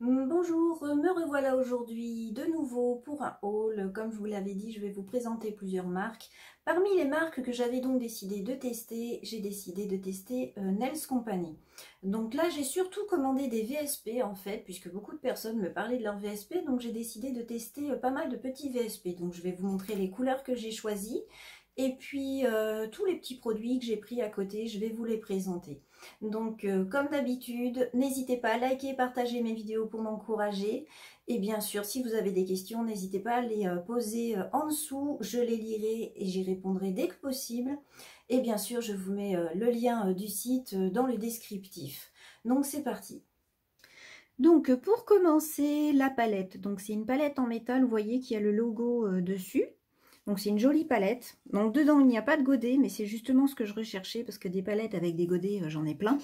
Bonjour, me revoilà aujourd'hui de nouveau pour un haul. Comme je vous l'avais dit, je vais vous présenter plusieurs marques. Parmi les marques que j'avais donc décidé de tester, j'ai décidé de tester Nails Company. Donc là, j'ai surtout commandé des VSP en fait, puisque beaucoup de personnes me parlaient de leurs VSP, donc j'ai décidé de tester pas mal de petits VSP. Donc je vais vous montrer les couleurs que j'ai choisies. Et puis tous les petits produits que j'ai pris à côté, je vais vous les présenter. Donc comme d'habitude, n'hésitez pas à liker et partager mes vidéos pour m'encourager. Et bien sûr, si vous avez des questions, n'hésitez pas à les poser en dessous. Je les lirai et j'y répondrai dès que possible. Et bien sûr, je vous mets le lien du site dans le descriptif. Donc c'est parti. Donc pour commencer, la palette. Donc c'est une palette en métal, vous voyez qu'il y a le logo dessus. Donc c'est une jolie palette. Donc dedans il n'y a pas de godet, mais c'est justement ce que je recherchais parce que des palettes avec des godets j'en ai plein.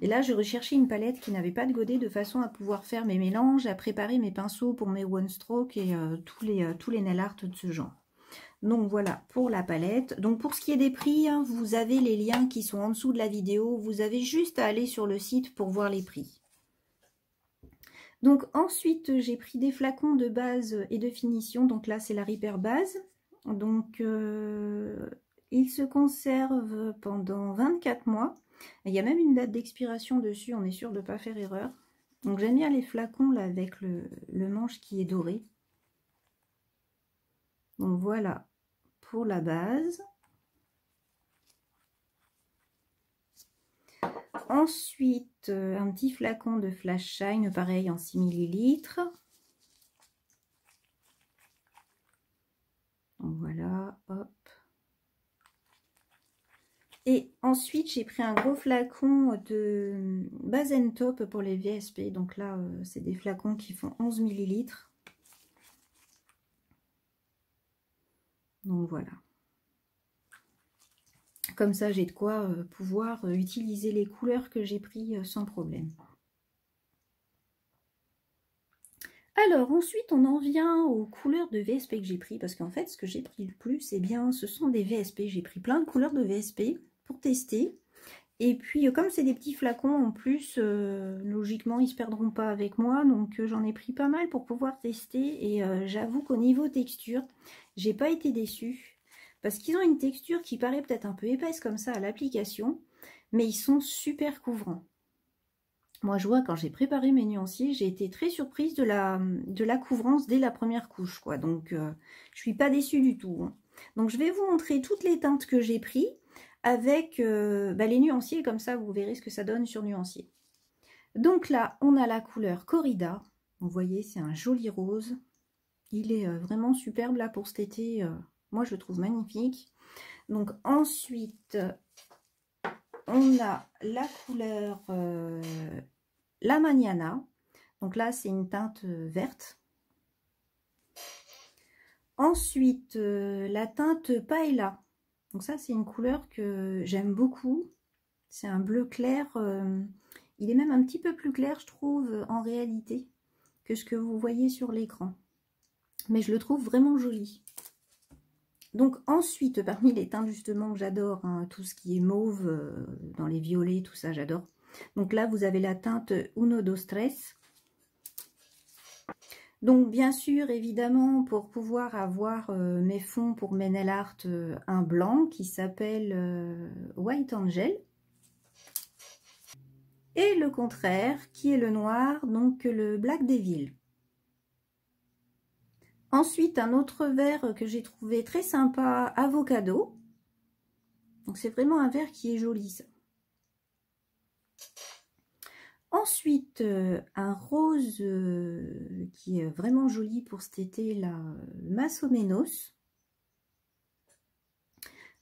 Et là je recherchais une palette qui n'avait pas de godet de façon à pouvoir faire mes mélanges, à préparer mes pinceaux pour mes one stroke et tous les nail art de ce genre. Donc voilà pour la palette. Donc pour ce qui est des prix, hein, vous avez les liens qui sont en dessous de la vidéo. Vous avez juste à aller sur le site pour voir les prix. Donc ensuite j'ai pris des flacons de base et de finition. Donc là c'est la Repair base. Donc, il se conserve pendant 24 mois. Il y a même une date d'expiration dessus, on est sûr de ne pas faire erreur. Donc, j'aime bien les flacons là avec le manche qui est doré. Donc, voilà pour la base. Ensuite, un petit flacon de Flash Shine, pareil en 6 ml. Donc, voilà, hop. Et ensuite, j'ai pris un gros flacon de Base Top pour les VSP. Donc là, c'est des flacons qui font 11 ml. Donc voilà. Comme ça, j'ai de quoi pouvoir utiliser les couleurs que j'ai pris sans problème. Alors ensuite, on en vient aux couleurs de VSP que j'ai pris. Parce qu'en fait, ce que j'ai pris le plus, eh bien, ce sont des VSP. J'ai pris plein de couleurs de VSP pour tester. Et puis, comme c'est des petits flacons en plus, logiquement, ils ne se perdront pas avec moi. Donc, j'en ai pris pas mal pour pouvoir tester. Et j'avoue qu'au niveau texture, j'ai pas été déçue. Parce qu'ils ont une texture qui paraît peut-être un peu épaisse comme ça à l'application. Mais ils sont super couvrants. Moi, je vois, quand j'ai préparé mes nuanciers, j'ai été très surprise de la couvrance dès la première couche, quoi. Donc, je suis pas déçue du tout, hein. Donc, je vais vous montrer toutes les teintes que j'ai prises avec les nuanciers, comme ça vous verrez ce que ça donne sur nuancier. Donc là on a la couleur Corrida, vous voyez c'est un joli rose, il est vraiment superbe là pour cet été, moi je le trouve magnifique. Donc ensuite on a la couleur La Mañana, donc là c'est une teinte verte. Ensuite la teinte Paella. Donc ça, c'est une couleur que j'aime beaucoup. C'est un bleu clair. Il est même un petit peu plus clair, je trouve, en réalité, que ce que vous voyez sur l'écran. Mais je le trouve vraiment joli. Donc ensuite, parmi les teintes justement que j'adore, hein, tout ce qui est mauve, dans les violets, tout ça, j'adore. Donc là, vous avez la teinte Uno Dos Tres. Donc bien sûr, évidemment, pour pouvoir avoir mes fonds pour mes nail art, un blanc qui s'appelle White Angel. Et le contraire, qui est le noir, donc le Black Devil. Ensuite, un autre vert que j'ai trouvé très sympa, Avocado. Donc c'est vraiment un vert qui est joli, ça. Ensuite, un rose qui est vraiment joli pour cet été, là, Más o menos.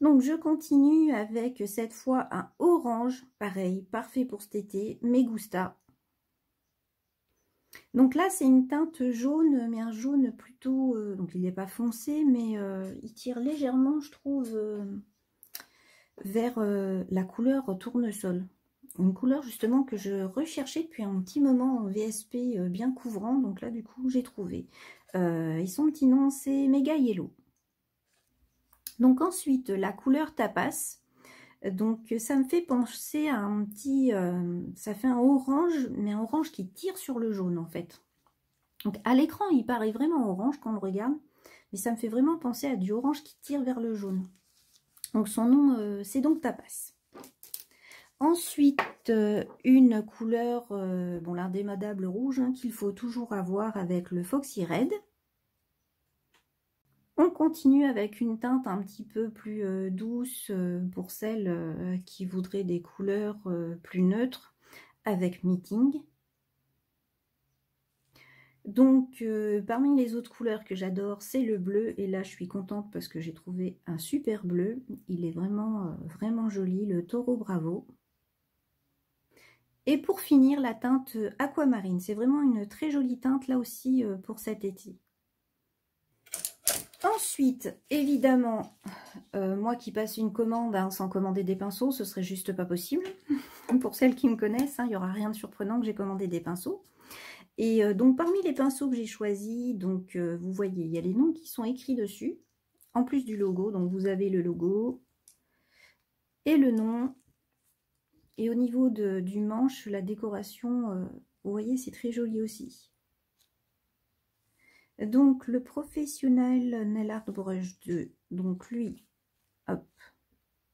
Donc je continue avec cette fois un orange, pareil, parfait pour cet été, Me Gusta. Donc là c'est une teinte jaune, mais un jaune plutôt, donc il n'est pas foncé, mais il tire légèrement, je trouve, vers la couleur tournesol. Une couleur justement que je recherchais depuis un petit moment en VSP bien couvrant, donc là du coup j'ai trouvé. Et son petit nom c'est Mega Yellow. Donc ensuite la couleur Tapas. Donc ça me fait penser à un petit, ça fait un orange, mais un orange qui tire sur le jaune en fait. Donc à l'écran il paraît vraiment orange quand on le regarde, mais ça me fait vraiment penser à du orange qui tire vers le jaune. Donc son nom c'est donc Tapas. Ensuite une couleur, bon l'indémodable rouge hein, qu'il faut toujours avoir avec le Foxy Red. On continue avec une teinte un petit peu plus douce pour celles qui voudraient des couleurs plus neutres avec Meeting. Donc parmi les autres couleurs que j'adore c'est le bleu et là je suis contente parce que j'ai trouvé un super bleu. Il est vraiment vraiment joli, le Taureau Bravo. Et pour finir la teinte Aquamarine, c'est vraiment une très jolie teinte là aussi pour cet été. Ensuite, évidemment, moi qui passe une commande hein, sans commander des pinceaux, ce serait juste pas possible. Pour celles qui me connaissent, il n'y aura rien de surprenant que j'ai commandé des pinceaux. Et donc parmi les pinceaux que j'ai choisis, donc vous voyez, il y a les noms qui sont écrits dessus, en plus du logo. Donc vous avez le logo et le nom. Et au niveau du manche, la décoration, vous voyez, c'est très joli aussi. Donc le Professionnel Nail Art Brush 2, donc lui, hop,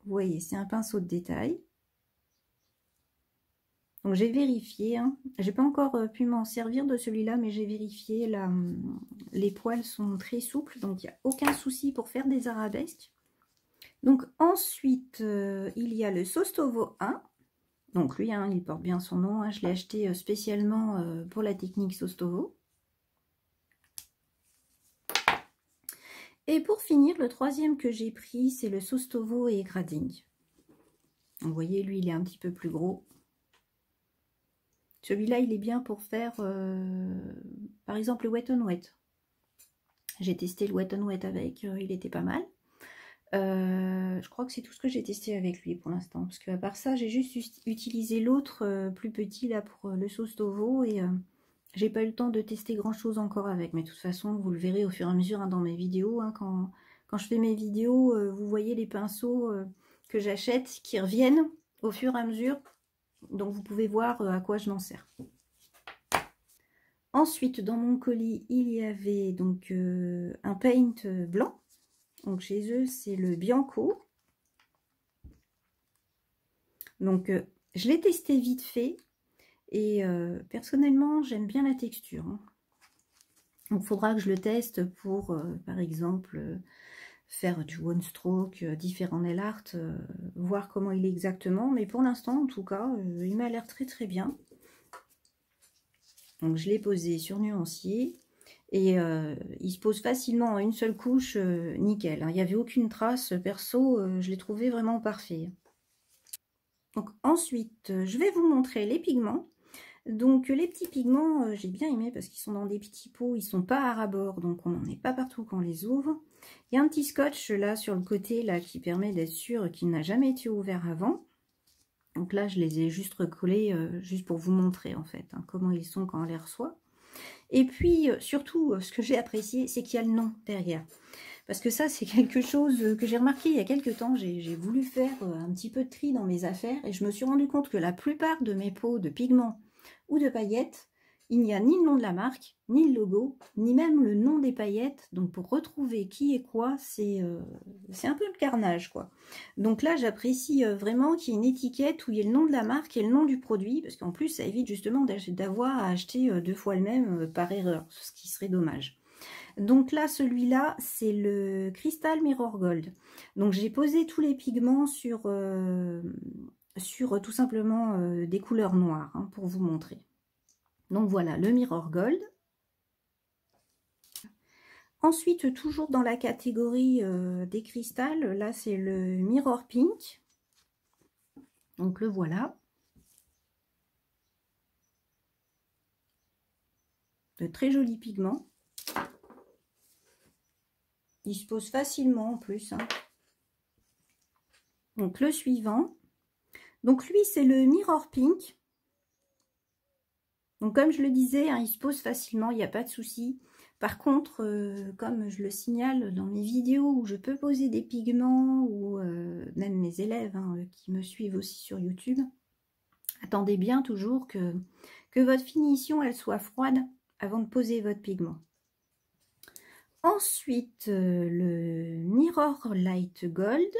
vous voyez, c'est un pinceau de détail. Donc j'ai vérifié, hein. J'ai pas encore pu m'en servir de celui-là, mais j'ai vérifié, les poils sont très souples, donc il n'y a aucun souci pour faire des arabesques. Donc ensuite, il y a le Sostovo 1. Donc lui, hein, il porte bien son nom, hein. Je l'ai acheté spécialement pour la technique Sostovo. Et pour finir, le troisième que j'ai pris, c'est le Sostovo et Grading. Vous voyez, lui, il est un petit peu plus gros. Celui-là, il est bien pour faire, par exemple, le Wet n Wet. J'ai testé le Wet n Wet avec, il était pas mal. Je crois que c'est tout ce que j'ai testé avec lui pour l'instant. Parce qu'à part ça, j'ai juste utilisé l'autre plus petit, là, pour le Sostovo. Et j'ai pas eu le temps de tester grand-chose encore avec. Mais de toute façon, vous le verrez au fur et à mesure hein, dans mes vidéos. Hein, quand je fais mes vidéos, vous voyez les pinceaux que j'achète qui reviennent au fur et à mesure. Donc vous pouvez voir à quoi je m'en sers. Ensuite, dans mon colis, il y avait donc un paint blanc. Donc chez eux, c'est le Bianco. Donc je l'ai testé vite fait. Et personnellement, j'aime bien la texture. Hein. Donc il faudra que je le teste pour, par exemple, faire du one stroke, différents nail art, voir comment il est exactement. Mais pour l'instant, en tout cas, il m'a l'air très très bien. Donc je l'ai posé sur nuancier. Et il se pose facilement en une seule couche, nickel. Hein. Il n'y avait aucune trace, perso, je l'ai trouvé vraiment parfait. Donc ensuite, je vais vous montrer les pigments. Donc les petits pigments, j'ai bien aimé parce qu'ils sont dans des petits pots, ils sont pas à ras-bord, donc on n'en est pas partout quand on les ouvre. Il y a un petit scotch là sur le côté là qui permet d'être sûr qu'il n'a jamais été ouvert avant. Donc là je les ai juste recollés juste pour vous montrer en fait hein, comment ils sont quand on les reçoit. Et puis surtout ce que j'ai apprécié c'est qu'il y a le nom derrière. Parce que ça c'est quelque chose que j'ai remarqué il y a quelques temps, j'ai voulu faire un petit peu de tri dans mes affaires et je me suis rendu compte que la plupart de mes pots de pigments ou de paillettes, il n'y a ni le nom de la marque, ni le logo, ni même le nom des paillettes. Donc pour retrouver qui est quoi, c'est un peu le carnage quoi. Donc là j'apprécie vraiment qu'il y ait une étiquette où il y ait le nom de la marque et le nom du produit, parce qu'en plus ça évite justement d'avoir à acheter deux fois le même par erreur, ce qui serait dommage. Donc là celui-là c'est le Crystal Mirror Gold. Donc j'ai posé tous les pigments sur tout simplement des couleurs noires hein, pour vous montrer. Donc voilà le Mirror Gold. Ensuite toujours dans la catégorie des cristals, là c'est le Mirror Pink. Donc le voilà. De très jolis pigments. Il se pose facilement en plus. Hein. Donc le suivant. Donc lui c'est le Mirror Pink. Donc comme je le disais, hein, il se pose facilement, il n'y a pas de souci. Par contre, comme je le signale dans mes vidéos où je peux poser des pigments, ou même mes élèves qui me suivent aussi sur YouTube, attendez bien toujours que votre finition elle soit froide avant de poser votre pigment. Ensuite, le Mirror Light Gold.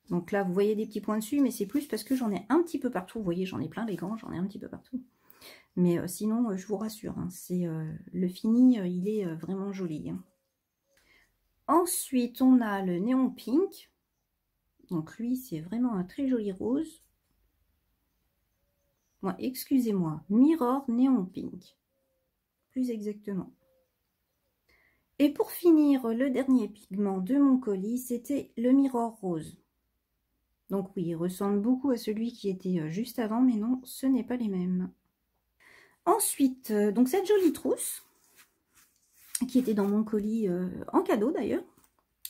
Donc là, vous voyez des petits points dessus, mais c'est plus parce que j'en ai un petit peu partout. Vous voyez, j'en ai plein les gants, j'en ai un petit peu partout. Mais sinon, je vous rassure, c'est le fini, il est vraiment joli. Ensuite, on a le Néon Pink. Donc lui, c'est vraiment un très joli rose. Bon, excusez-moi, Mirror Néon Pink. Plus exactement. Et pour finir, le dernier pigment de mon colis, c'était le Mirror Rose. Donc oui, il ressemble beaucoup à celui qui était juste avant, mais non, ce n'est pas les mêmes. Ensuite, donc cette jolie trousse, qui était dans mon colis en cadeau d'ailleurs.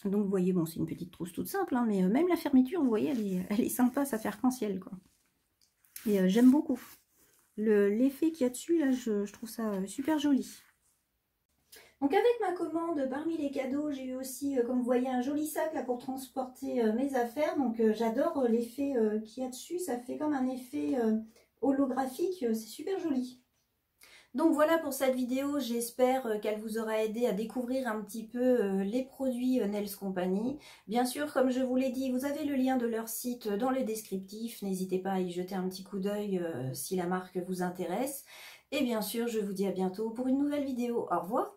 Donc vous voyez, bon, c'est une petite trousse toute simple, mais même la fermeture, vous voyez, elle est sympa, ça fait arc-en-ciel, quoi. Et j'aime beaucoup. L'effet qu'il y a dessus, là, je trouve ça super joli. Donc avec ma commande, parmi les cadeaux, j'ai eu aussi, comme vous voyez, un joli sac là pour transporter mes affaires. Donc j'adore l'effet qu'il y a dessus, ça fait comme un effet holographique, c'est super joli. Donc voilà pour cette vidéo, j'espère qu'elle vous aura aidé à découvrir un petit peu les produits Nails Company. Bien sûr, comme je vous l'ai dit, vous avez le lien de leur site dans le descriptif, n'hésitez pas à y jeter un petit coup d'œil si la marque vous intéresse. Et bien sûr, je vous dis à bientôt pour une nouvelle vidéo. Au revoir!